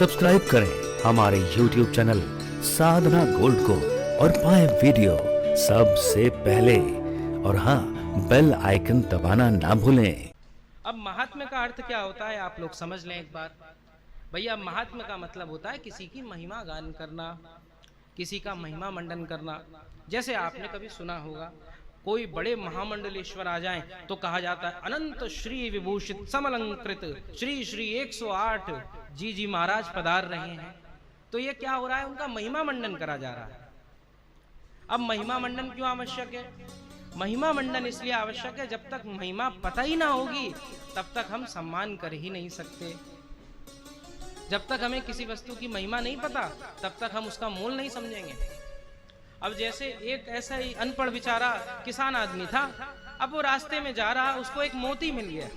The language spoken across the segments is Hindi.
सब्सक्राइब करें हमारे YouTube चैनल साधना गोल्ड को और पाएं वीडियो सबसे पहले। और हाँ, बेल आइकन दबाना ना भूलें। अब महात्म्य का अर्थ क्या होता है आप लोग समझ लें एक बार। भैया महात्म्य का मतलब होता है किसी की महिमा गान करना, किसी का महिमा मंडन करना। जैसे आपने कभी सुना होगा कोई बड़े महामंडलेश्वर आ जाएं तो कहा जाता है अनंत श्री विभूषित समलंकृत श्री श्री 108 जी महाराज पधार रहे हैं। तो ये क्या हो रहा है, उनका महिमा मंडन करा जा रहा है। अब महिमा मंडन क्यों आवश्यक है? महिमा मंडन इसलिए आवश्यक है, जब तक महिमा पता ही ना होगी तब तक हम सम्मान कर ही नहीं सकते। जब तक हमें किसी वस्तु की महिमा नहीं पता तब तक हम उसका मोल नहीं समझेंगे। अब जैसे एक ऐसा ही अनपढ़ बेचारा किसान आदमी था, अब वो रास्ते में जा रहा, उसको एक मोती मिल गया।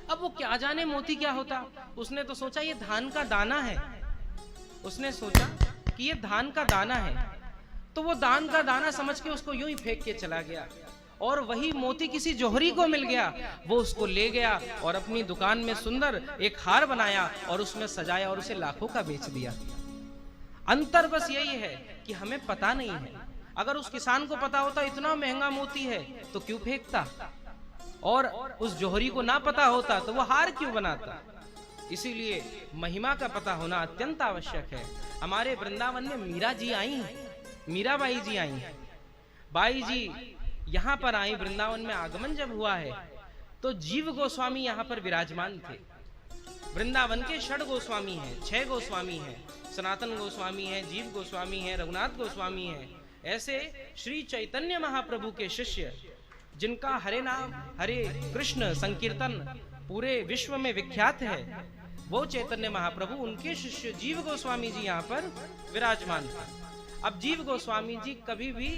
अब वो क्या जाने मोती क्या होता, उसने तो सोचा ये धान का दाना है। उसने सोचा कि ये धान का दाना है, तो वो धान का दाना समझ के उसको यूं ही फेंक के चला गया। और वही मोती किसी जौहरी को मिल गया, वो उसको ले गया और अपनी दुकान में सुंदर एक हार बनाया और उसमें सजाया और उसे लाखों का बेच दिया। अंतर बस यही है कि हमें पता नहीं है। अगर उस किसान को पता होता इतना महंगा मोती है तो क्यों फेंकता, और उस जौहरी को ना पता होता तो वो हार क्यों बनाता। इसीलिए महिमा का पता होना अत्यंत आवश्यक है। हमारे वृंदावन में मीरा जी आई हैं, मीराबाई जी आई हैं। बाई जी यहाँ पर आई, वृंदावन में आगमन जब हुआ है तो जीव गोस्वामी यहाँ पर विराजमान थे। वृंदावन के 6 गोस्वामी हैं, 6 गोस्वामी हैं, सनातन गोस्वामी हैं, जीव गोस्वामी हैं, रघुनाथ गोस्वामी हैं। ऐसे श्री चैतन्य महाप्रभु के शिष्य जिनका हरे नाम हरे कृष्ण संकीर्तन पूरे विश्व में विख्यात है, वो चैतन्य महाप्रभु, उनके शिष्य जीव गोस्वामी जी यहाँ पर विराजमान थे। अब जीव गोस्वामी जी कभी भी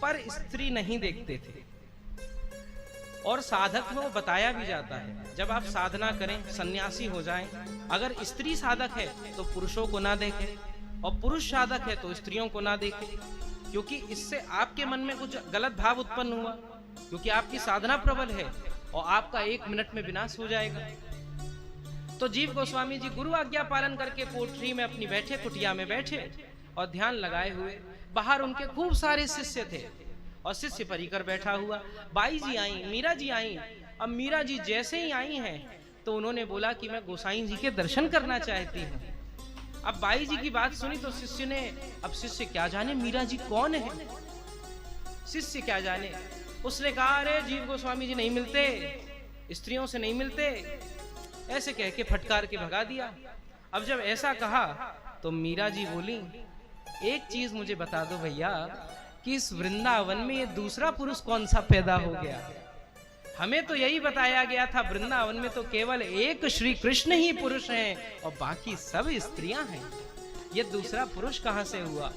पर स्त्री नहीं देखते थे, और साधक में वो बताया भी जाता है जब आप साधना करें, सन्यासी हो जाएं, अगर स्त्री साधक है तो पुरुषों को ना देखें और पुरुष साधक है तो स्त्रियों को ना देखें, क्योंकि इससे आपके मन में कुछ गलत भाव उत्पन्न हुआ, क्योंकि आपकी साधना प्रबल है और आपका 1 मिनट में विनाश हो जाएगा। तो जीव गोस्वामी जी गुरु आज्ञा पालन करके कोठरी में अपनी बैठे, कुटिया में बैठे और ध्यान लगाए हुए। बाहर उनके खूब सारे शिष्य थे और शिष्य परिकर बैठा हुआ। बाई जी आई, मीरा जी आई। अब मीरा जी जैसे ही आई हैं तो उन्होंने बोला कि मैं गोसाई जी के दर्शन करना चाहती हूँ। अब बाई जी की बात सुनी तो शिष्य ने, अब शिष्य क्या जाने मीरा जी कौन है, शिष्य क्या जाने। उसने कहा अरे जीव गोस्वामी जी नहीं मिलते, स्त्रियों से नहीं मिलते, ऐसे कह के फटकार के भगा दिया। अब जब ऐसा कहा तो मीरा जी बोली एक चीज मुझे बता दो भैया कि इस वृंदावन में ये दूसरा पुरुष कौन सा पैदा हो गया। हमें तो यही बताया गया था वृंदावन में तो केवल एक श्री कृष्ण ही पुरुष हैं और बाकी सब स्त्रियां हैं, ये दूसरा पुरुष कहां से हुआ।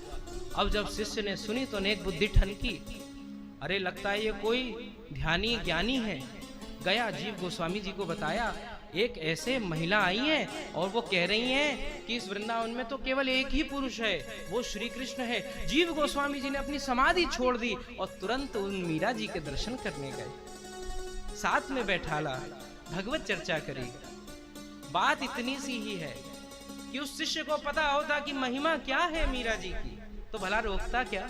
अब जब शिष्य ने सुनी तो नेक बुद्धि ठनकी, अरे लगता है ये कोई ध्यानी ज्ञानी है। गया जीव गोस्वामी जी को बताया एक ऐसे महिला आई है और वो कह रही हैं कि इस वृंदावन में तो केवल एक ही पुरुष है, वो श्री कृष्ण है। जीव गोस्वामी जी ने अपनी समाधि छोड़ दी और तुरंत उन मीरा जी के दर्शन करने गए, साथ में बैठाला, भगवत चर्चा करी। बात इतनी सी ही है कि उस शिष्य को पता होता कि महिमा क्या है मीरा जी की तो भला रोकता क्या।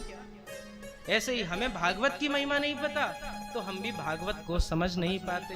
ऐसे ही हमें भागवत की महिमा नहीं पता तो हम भी भागवत को समझ नहीं पाते।